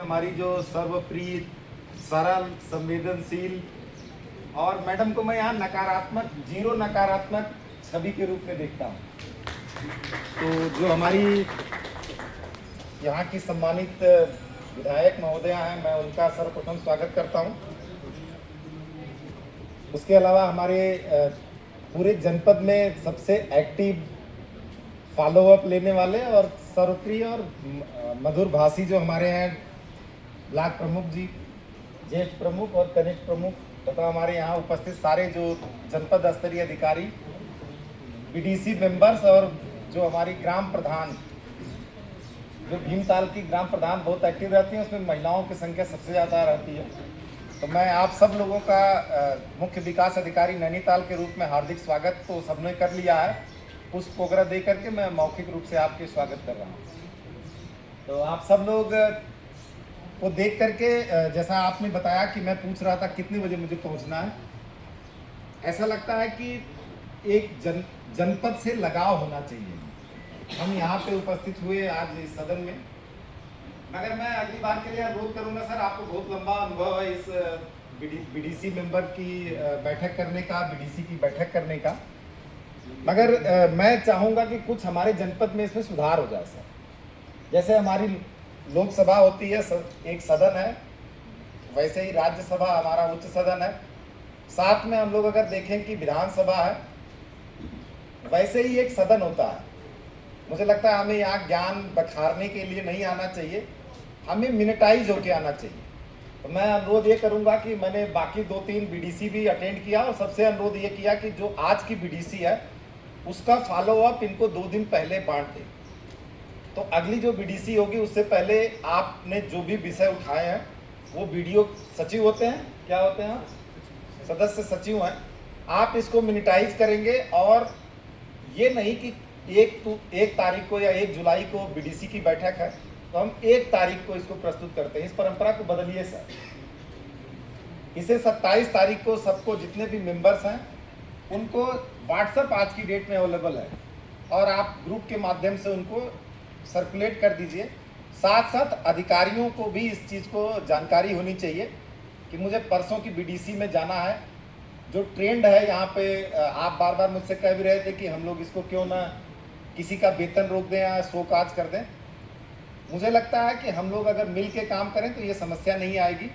हमारी जो सर्वप्रिय, सरल, संवेदनशील और मैडम को मैं यहाँ नकारात्मक, जीरो नकारात्मक छवि के रूप में देखता हूँ। तो जो हमारी यहाँ की सम्मानित विधायक महोदया हैं, मैं उनका सर्वप्रथम स्वागत करता हूँ। उसके अलावा हमारे पूरे जनपद में सबसे एक्टिव, फॉलोअप लेने वाले और सर्वप्रिय और मधुर भाषी जो हमारे हैं ब्लॉक प्रमुख जी, ज्येष्ठ प्रमुख और कनिष्ठ प्रमुख तथा हमारे यहाँ उपस्थित सारे जो जनपद स्तरीय अधिकारी, बीडीसी मेंबर्स और जो हमारी ग्राम प्रधान, जो भीमताल की ग्राम प्रधान बहुत एक्टिव रहती हैं, उसमें महिलाओं की संख्या सबसे ज़्यादा रहती है। तो मैं आप सब लोगों का मुख्य विकास अधिकारी नैनीताल के रूप में हार्दिक स्वागत तो सबने कर लिया है। पुष्प वगैरह दे करके मैं मौखिक रूप से आपके स्वागत कर रहा हूँ। तो आप सब लोग को देख करके, जैसा आपने बताया कि मैं पूछ रहा था कितने बजे मुझे पहुँचना है, ऐसा लगता है कि एक जनपद से लगाव होना चाहिए। हम यहाँ पे उपस्थित हुए आज इस सदन में, मगर मैं अगली बार के लिए अनुरोध करूंगा सर, आपको बहुत लंबा अनुभव है इस बीडीसी मेंबर की बैठक करने का, बीडीसी की बैठक करने का, मगर मैं चाहूंगा कि कुछ हमारे जनपद में इसमें सुधार हो जाए सर। जैसे हमारी लोकसभा होती है, एक सदन है, वैसे ही राज्यसभा हमारा उच्च सदन है, साथ में हम लोग अगर देखें कि विधानसभा है, वैसे ही एक सदन होता है। मुझे लगता है हमें यहाँ ज्ञान बखारने के लिए नहीं आना चाहिए, हमें मिनटाइज होके आना चाहिए। तो मैं अनुरोध ये करूंगा कि मैंने बाकी 2-3 बीडीसी भी अटेंड किया और सबसे अनुरोध ये किया कि जो आज की बीडीसी है उसका फॉलोअप इनको 2 दिन पहले बांट दें। तो अगली जो बीडीसी होगी उससे पहले आपने जो भी विषय उठाए हैं, वो वीडियो सचिव होते हैं, क्या होते हैं, सदस्य सचिव हैं, आप इसको मिनिटाइज करेंगे। और ये नहीं कि 1 तारीख को या 1 जुलाई को बीडीसी की बैठक है तो हम 1 तारीख को इसको प्रस्तुत करते हैं। इस परंपरा को बदलिए सर। इसे 27 तारीख को सबको, जितने भी मेंबर्स हैं उनको व्हाट्सएप आज की डेट में अवेलेबल है और आप ग्रुप के माध्यम से उनको सर्कुलेट कर दीजिए। साथ साथ अधिकारियों को भी इस चीज़ को जानकारी होनी चाहिए कि मुझे परसों की बीडीसी में जाना है। जो ट्रेंड है यहाँ पे, आप बार बार मुझसे कह भी रहे थे कि हम लोग इसको क्यों ना किसी का वेतन रोक दें या शो काज कर दें। मुझे लगता है कि हम लोग अगर मिल के काम करें तो ये समस्या नहीं आएगी,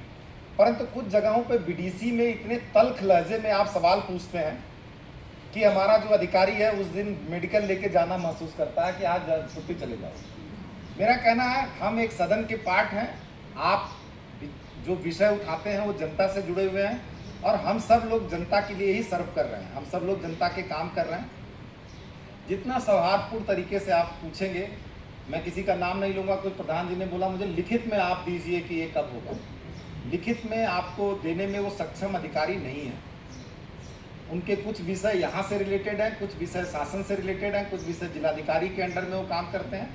परंतु कुछ जगहों पे बीडीसी में इतने तल्ख लहजे में आप सवाल पूछते हैं कि हमारा जो अधिकारी है उस दिन मेडिकल लेके जाना महसूस करता है कि आज छुट्टी चले जाओ। मेरा कहना है हम एक सदन के पार्ट हैं, आप जो विषय उठाते हैं वो जनता से जुड़े हुए हैं और हम सब लोग जनता के लिए ही सर्व कर रहे हैं, हम सब लोग जनता के काम कर रहे हैं। जितना सौहार्दपूर्ण तरीके से आप पूछेंगे, मैं किसी का नाम नहीं लूँगा, कुछ प्रधान जी ने बोला मुझे लिखित में आप दीजिए कि ये कब होगा। लिखित में आपको देने में वो सक्षम अधिकारी नहीं है। उनके कुछ विषय यहाँ से रिलेटेड हैं, कुछ विषय शासन से रिलेटेड हैं, कुछ विषय जिलाधिकारी के अंडर में वो काम करते हैं।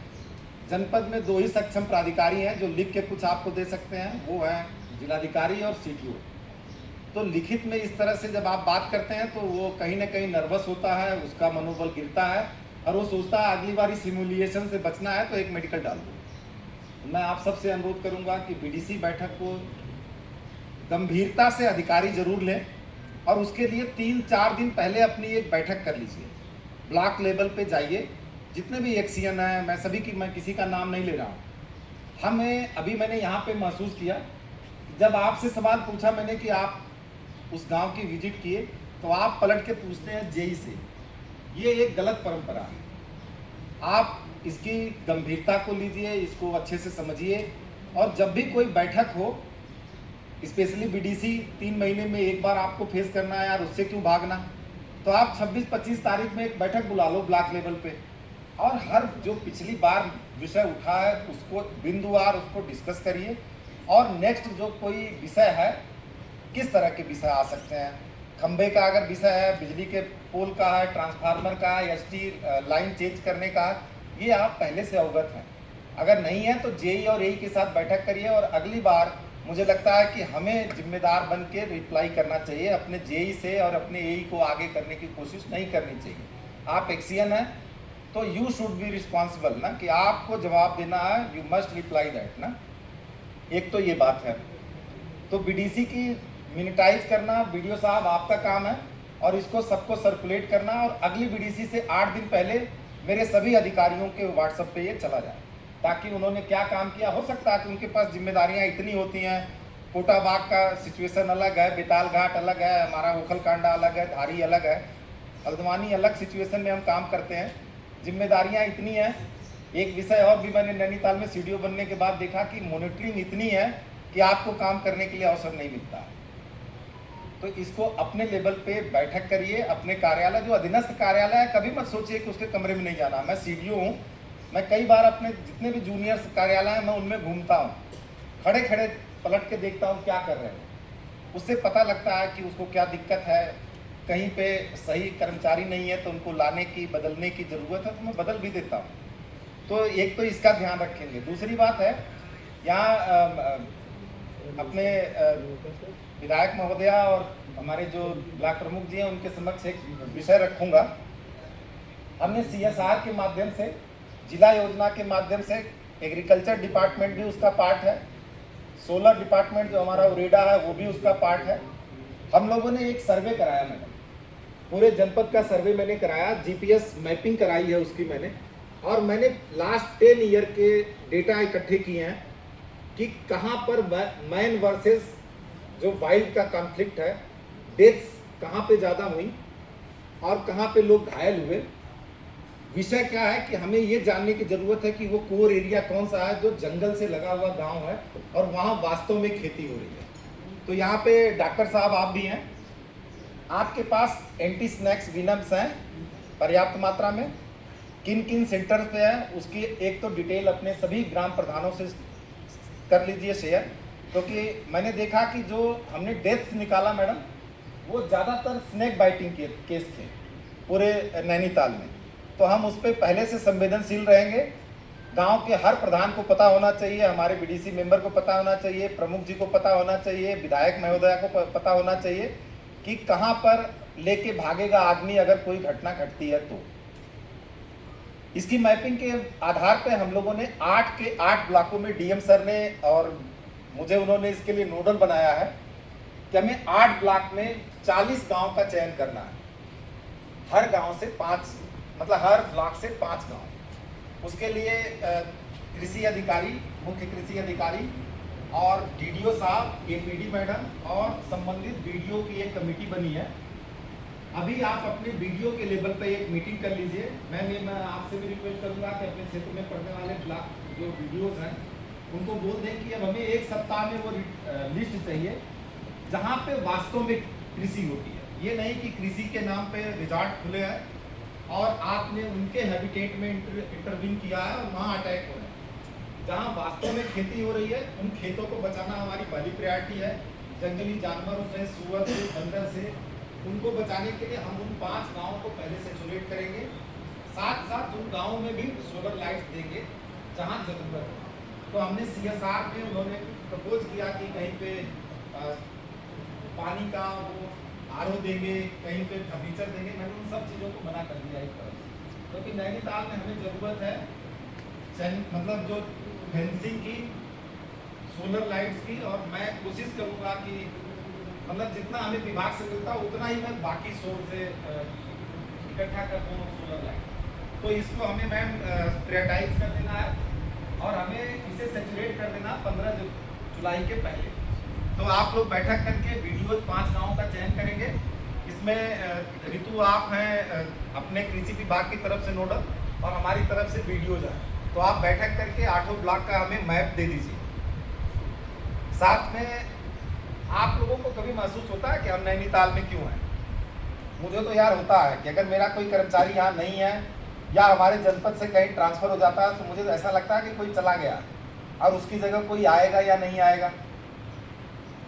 जनपद में 2 ही सक्षम प्राधिकारी हैं जो लिख के कुछ आपको दे सकते हैं, वो हैं जिलाधिकारी और सीटीओ। तो लिखित में इस तरह से जब आप बात करते हैं तो वो कहीं ना कहीं नर्वस होता है, उसका मनोबल गिरता है और वो सोचता है अगली बार सिमुलेशन से बचना है तो एक मेडिकल डाल दो। मैं आप सबसे अनुरोध करूंगा कि बीडीसी बैठक को गंभीरता से अधिकारी जरूर लें और उसके लिए 3-4 दिन पहले अपनी एक बैठक कर लीजिए। ब्लॉक लेवल पे जाइए, जितने भी एक्सीएन हैं, मैं सभी की, मैं किसी का नाम नहीं ले रहा हूँ। हमें अभी मैंने यहाँ पे महसूस किया, जब आपसे सवाल पूछा मैंने कि आप उस गांव की विजिट किए, तो आप पलट के पूछते हैं जेई से। ये एक गलत परंपरा है। आप इसकी गंभीरता को लीजिए, इसको अच्छे से समझिए और जब भी कोई बैठक हो, स्पेशली बीडीसी 3 महीने में एक बार आपको फेस करना है यार, उससे क्यों भागना। तो आप 26-25 तारीख में एक बैठक बुला लो ब्लॉक लेवल पे और हर जो पिछली बार विषय उठा है उसको बिंदुवार उसको डिस्कस करिए और नेक्स्ट जो कोई विषय है, किस तरह के विषय आ सकते हैं। खंबे का अगर विषय है, बिजली के पोल का है, ट्रांसफार्मर का है, एसटी लाइन चेंज करने का है, ये आप पहले से अवगत हैं। अगर नहीं है तो जेई और एई के साथ बैठक करिए और अगली बार मुझे लगता है कि हमें जिम्मेदार बन के रिप्लाई करना चाहिए, अपने जेई से और अपने एई को आगे करने की कोशिश नहीं करनी चाहिए। आप एक्सीएन हैं तो यू शुड बी रिस्पॉन्सिबल ना, कि आपको जवाब देना है, यू मस्ट रिप्लाई दैट ना। एक तो ये बात है। तो बीडीसी की मिनिटाइज करना वीडियो साहब आपका काम है, और इसको सबको सर्कुलेट करना, और अगली बीडीसी से 8 दिन पहले मेरे सभी अधिकारियों के व्हाट्सएप पे ये चला जाए, ताकि उन्होंने क्या काम किया। हो सकता है कि उनके पास जिम्मेदारियां इतनी होती हैं, कोटा बाग का सिचुएशन अलग है, बेताल घाट अलग है, हमारा ओखलकांडा अलग है, धारी अलग है, हल्द्वानी अलग सिचुएशन में हम काम करते हैं, जिम्मेदारियां इतनी हैं। एक विषय और भी मैंने नैनीताल में सीडीओ बनने के बाद देखा कि मॉनिटरिंग इतनी है कि आपको काम करने के लिए अवसर नहीं मिलता। तो इसको अपने लेवल पे बैठक करिए, अपने कार्यालय, जो अधीनस्थ कार्यालय है, कभी मत सोचिए कि उसके कमरे में नहीं जाना। मैं सीडीओ हूँ, मैं कई बार अपने जितने भी जूनियर कार्यालय हैं मैं उनमें घूमता हूँ, खड़े खड़े पलट के देखता हूँ क्या कर रहे हैं, उससे पता लगता है कि उसको क्या दिक्कत है, कहीं पे सही कर्मचारी नहीं है तो उनको लाने की, बदलने की ज़रूरत है तो मैं बदल भी देता हूँ। तो एक तो इसका ध्यान रखेंगे। दूसरी बात है, यहाँ अपने विधायक महोदया और हमारे जो ब्लॉक प्रमुख जी हैं उनके समक्ष एक विषय रखूंगा। हमने सीएसआर के माध्यम से, जिला योजना के माध्यम से, एग्रीकल्चर डिपार्टमेंट भी उसका पार्ट है, सोलर डिपार्टमेंट जो हमारा उरेडा है वो भी उसका पार्ट है। हम लोगों ने एक सर्वे कराया मैडम, पूरे जनपद का सर्वे मैंने कराया, जीपीएस मैपिंग कराई है उसकी मैंने, और मैंने लास्ट 10 ईयर के डेटा इकट्ठे किए हैं कि कहाँ पर मैन वर्सेस जो वाइल्ड का कॉन्फ्लिक्ट है, डेथ्स कहाँ पे ज़्यादा हुई और कहाँ पे लोग घायल हुए। विषय क्या है कि हमें ये जानने की ज़रूरत है कि वो कोर एरिया कौन सा है जो जंगल से लगा हुआ गांव है और वहाँ वास्तव में खेती हो रही है। तो यहाँ पे डॉक्टर साहब आप भी हैं, आपके पास एंटी स्नैक्स विनम्स हैं पर्याप्त मात्रा में, किन किन सेंटर पे है उसकी एक तो डिटेल अपने सभी ग्राम प्रधानों से कर लीजिए शेयर, क्योंकि मैंने देखा कि जो हमने डेथ्स निकाला मैडम वो ज़्यादातर स्नैक बाइटिंग के केस थे पूरे नैनीताल में। तो हम उस पर पहले से संवेदनशील रहेंगे। गांव के हर प्रधान को पता होना चाहिए, हमारे बीडीसी मेंबर को पता होना चाहिए, प्रमुख जी को पता होना चाहिए, विधायक महोदया को पता होना चाहिए कि कहां पर लेके भागेगा आदमी अगर कोई घटना घटती है। तो इसकी मैपिंग के आधार पर हम लोगों ने 8 के 8 ब्लॉकों में डीएम सर ने और मुझे उन्होंने इसके लिए नोडल बनाया है कि हमें 8 ब्लॉक में 40 गांव का चयन करना है, हर गांव से 5, मतलब हर ब्लॉक से 5 गांव। उसके लिए कृषि अधिकारी, मुख्य कृषि अधिकारी और डीडीओ साहब, एपीडी मैडम और संबंधित बीडीओ की एक कमेटी बनी है। अभी आप अपने बीडीओ के लेवल पे एक मीटिंग कर लीजिए। मैं आपसे भी रिक्वेस्ट करूंगा कि अपने क्षेत्र में पड़ने वाले ब्लॉक जो बीडीओज हैं उनको बोल दें कि अब हमें 1 सप्ताह में वो लिस्ट चाहिए जहाँ पे वास्तव में कृषि होती है। ये नहीं कि कृषि के नाम पे रिजॉर्ट खुले हैं और आपने उनके हैबिटेट में इंटरवीन किया है और वहाँ अटैक हो रहे हैं। जहाँ वास्तव में खेती हो रही है उन खेतों को बचाना हमारी पहली प्रायोरिटी है। जंगली जानवरों से, सुअर से, बंदर से, उनको बचाने के लिए हम उन 5 गाँवों को पहले सेचुरेट करेंगे। साथ साथ उन गाँवों में भी सोलर लाइट्स देंगे जहाँ जरूरत है। तो हमने सीएसआर में उन्होंने प्रपोज किया कि कहीं पे पानी का वो आरओ देंगे, कहीं पे फर्नीचर देंगे। मैंने उन सब चीज़ों को मना कर दिया एक तरफ, क्योंकि नैनीताल में हमें ज़रूरत है मतलब जो फेंसिंग की, सोलर लाइट्स की, और मैं कोशिश करूँगा कि मतलब जितना हमें विभाग से मिलता है उतना ही मैं बाकी सोर्स से इकट्ठा कर दूँ सोलर लाइट। तो इसको हमें मैम प्रायोरिटाइज कर देना है और हमें इसे सेचुरेट कर देना 15 जुलाई के पहले। तो आप लोग बैठक करके वीडियो 5 गाँव का चयन करेंगे। इसमें ऋतु आप हैं अपने कृषि विभाग की तरफ से नोडल और हमारी तरफ से वीडियोज हैं, तो आप बैठक करके 8 ब्लॉक का हमें मैप दे दीजिए। साथ में आप लोगों को कभी महसूस होता है कि हम नैनीताल में क्यों हैं? मुझे तो यार होता है कि अगर मेरा कोई कर्मचारी यहाँ नहीं है या हमारे जनपद से कहीं ट्रांसफ़र हो जाता है तो मुझे तो ऐसा लगता है कि कोई चला गया और उसकी जगह कोई आएगा या नहीं आएगा।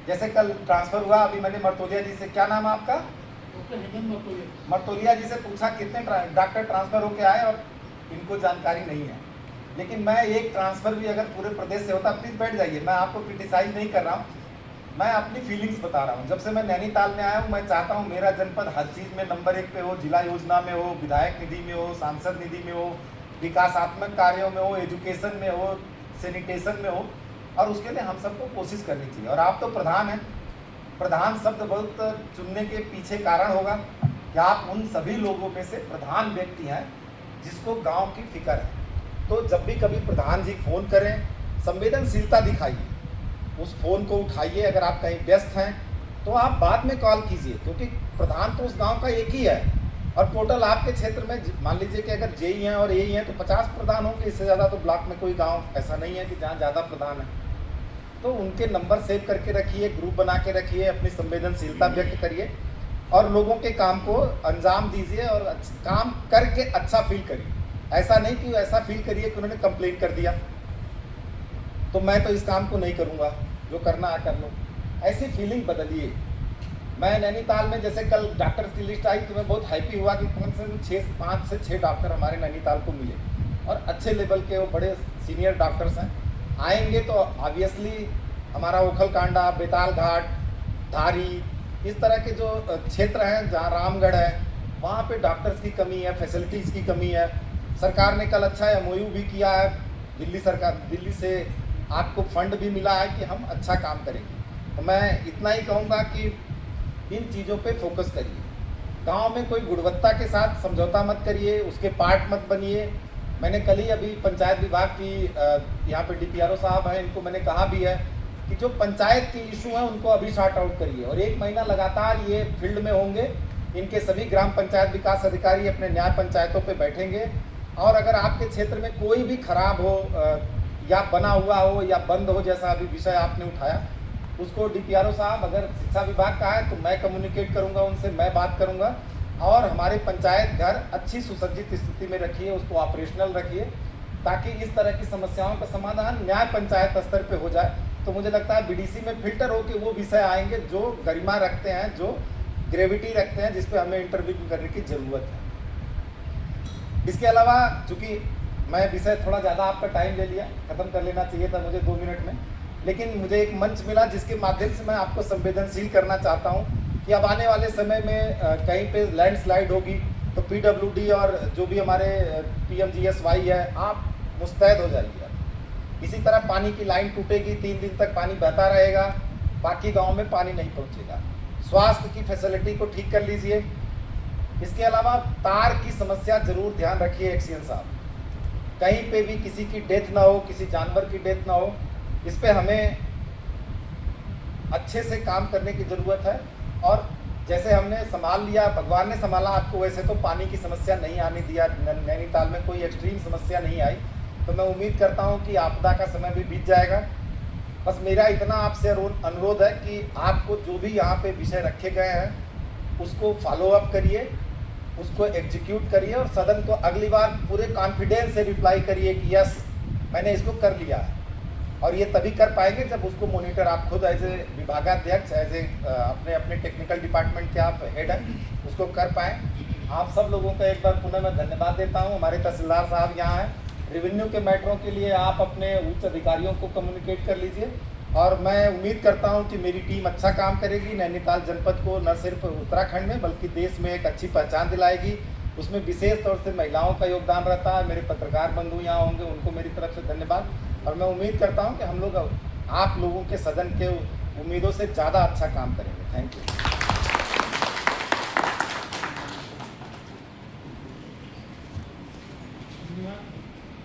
जैसे कल ट्रांसफ़र हुआ, अभी मैंने मर्तोलिया जी से, क्या नाम है आपका? मर्तोलिया जी से पूछा कितने डॉक्टर ट्रांसफ़र होके आए और इनको जानकारी नहीं है। लेकिन मैं एक ट्रांसफ़र भी अगर पूरे प्रदेश से होता, प्लीज़ बैठ जाइए, मैं आपको क्रिटिसाइज नहीं कर रहा हूँ, मैं अपनी फीलिंग्स बता रहा हूँ। जब से मैं नैनीताल में आया हूँ मैं चाहता हूँ मेरा जनपद हर चीज़ में नंबर 1 पे हो, जिला योजना में हो, विधायक निधि में हो, सांसद निधि में हो, विकासात्मक कार्यों में हो, एजुकेशन में हो, सैनिटेशन में हो। और उसके लिए हम सबको कोशिश करनी चाहिए। और आप तो प्रधान हैं, प्रधान शब्द बहुत चुनने के पीछे कारण होगा कि आप उन सभी लोगों में से प्रधान व्यक्ति हैं जिसको गांव की फिक्र है। तो जब भी कभी प्रधान जी फ़ोन करें, संवेदनशीलता दिखाइए, उस फ़ोन को उठाइए। अगर आप कहीं व्यस्त हैं तो आप बाद में कॉल कीजिए, क्योंकि प्रधान तो उस गांव का एक ही है और टोटल आपके क्षेत्र में मान लीजिए कि अगर जेई हैं और एई हैं तो 50 प्रधान होंगे। इससे ज़्यादा तो ब्लॉक में कोई गांव ऐसा नहीं है कि जहां ज़्यादा प्रधान है। तो उनके नंबर सेव करके रखिए, ग्रुप बना के रखिए, अपनी संवेदनशीलता व्यक्त करिए और लोगों के काम को अंजाम दीजिए और काम करके अच्छा फील करिए। ऐसा नहीं कि ऐसा फील करिए कि उन्होंने कंप्लेन कर दिया तो मैं तो इस काम को नहीं करूँगा, जो करना है कर लो। ऐसी फीलिंग बदलिए। मैं नैनीताल में जैसे कल डॉक्टर्स की लिस्ट आई तो मैं बहुत हैप्पी हुआ कि कम से कम 5 से 6 डॉक्टर हमारे नैनीताल को मिले और अच्छे लेवल के, वो बड़े सीनियर डॉक्टर्स हैं। आएंगे तो ऑब्वियसली हमारा ओखलकांडा, बेताल घाट, धारी, इस तरह के जो क्षेत्र हैं जहाँ रामगढ़ है, वहाँ पे डॉक्टर्स की कमी है, फैसिलिटीज़ की कमी है। सरकार ने कल अच्छा एमओयू भी किया है, दिल्ली से आपको फंड भी मिला है कि हम अच्छा काम करेंगे। तो मैं इतना ही कहूँगा कि इन चीज़ों पे फोकस करिए। गांव में कोई गुणवत्ता के साथ समझौता मत करिए, उसके पार्ट मत बनिए। मैंने कल ही अभी पंचायत विभाग की यहाँ पे डीपीआरओ साहब हैं, इनको मैंने कहा भी है कि जो पंचायत के इशू हैं उनको अभी सॉर्ट आउट करिए और 1 महीना लगातार ये फील्ड में होंगे। इनके सभी ग्राम पंचायत विकास अधिकारी अपने न्याय पंचायतों पे बैठेंगे और अगर आपके क्षेत्र में कोई भी खराब हो या बना हुआ हो या बंद हो, जैसा अभी विषय आपने उठाया, उसको डीपीआरओ साहब अगर शिक्षा विभाग का है तो मैं कम्युनिकेट करूंगा उनसे, मैं बात करूंगा और हमारे पंचायत घर अच्छी सुसज्जित स्थिति में रखिए, उसको ऑपरेशनल रखिए ताकि इस तरह की समस्याओं का समाधान न्याय पंचायत स्तर पे हो जाए। तो मुझे लगता है बीडीसी में फिल्टर होकर वो विषय आएंगे जो गरिमा रखते हैं, जो ग्रेविटी रखते हैं, जिस पे हमें इंटरव्यू करने की ज़रूरत है। इसके अलावा चूँकि मैं विषय थोड़ा ज़्यादा आपका टाइम ले लिया, ख़त्म कर लेना चाहिए था मुझे 2 मिनट में, लेकिन मुझे एक मंच मिला जिसके माध्यम से मैं आपको संवेदनशील करना चाहता हूँ कि अब आने वाले समय में कहीं पे लैंडस्लाइड होगी तो पीडब्ल्यूडी और जो भी हमारे पीएमजीएसवाई है, आप मुस्तैद हो जाइए। इसी तरह पानी की लाइन टूटेगी, 3 दिन तक पानी बहता रहेगा, बाकी गांव में पानी नहीं पहुंचेगा। स्वास्थ्य की फैसिलिटी को ठीक कर लीजिए। इसके अलावा तार की समस्या जरूर ध्यान रखिए एक्सीएन साहब, कहीं पे भी किसी की डेथ ना हो, किसी जानवर की डेथ ना हो। इस पे हमें अच्छे से काम करने की ज़रूरत है और जैसे हमने संभाल लिया, भगवान ने संभाला आपको, वैसे तो पानी की समस्या नहीं आने दिया। नैनीताल में कोई एक्सट्रीम समस्या नहीं आई, तो मैं उम्मीद करता हूं कि आपदा का समय भी बीत जाएगा। बस मेरा इतना आपसे अनुरोध है कि आपको जो भी यहाँ पे विषय रखे गए हैं उसको फॉलो अप करिए, उसको एग्जीक्यूट करिए और सदन को अगली बार पूरे कॉन्फिडेंस से रिप्लाई करिए कि यस मैंने इसको कर लिया है। और ये तभी कर पाएंगे जब उसको मॉनिटर आप खुद एज ए विभागाध्यक्ष, एज ए अपने टेक्निकल डिपार्टमेंट के आप हेड हैं, उसको कर पाएँ। आप सब लोगों का एक बार पुनः मैं धन्यवाद देता हूँ। हमारे तहसीलदार साहब यहाँ हैं, रेवेन्यू के मैटरों के लिए आप अपने उच्च अधिकारियों को कम्युनिकेट कर लीजिए और मैं उम्मीद करता हूं कि मेरी टीम अच्छा काम करेगी, नैनीताल जनपद को न सिर्फ उत्तराखंड में बल्कि देश में एक अच्छी पहचान दिलाएगी। उसमें विशेष तौर से महिलाओं का योगदान रहता है। मेरे पत्रकार बंधु यहाँ होंगे, उनको मेरी तरफ से धन्यवाद और मैं उम्मीद करता हूँ कि हम लोग आप लोगों के सदन के उम्मीदों से ज़्यादा अच्छा काम करेंगे। Thank you.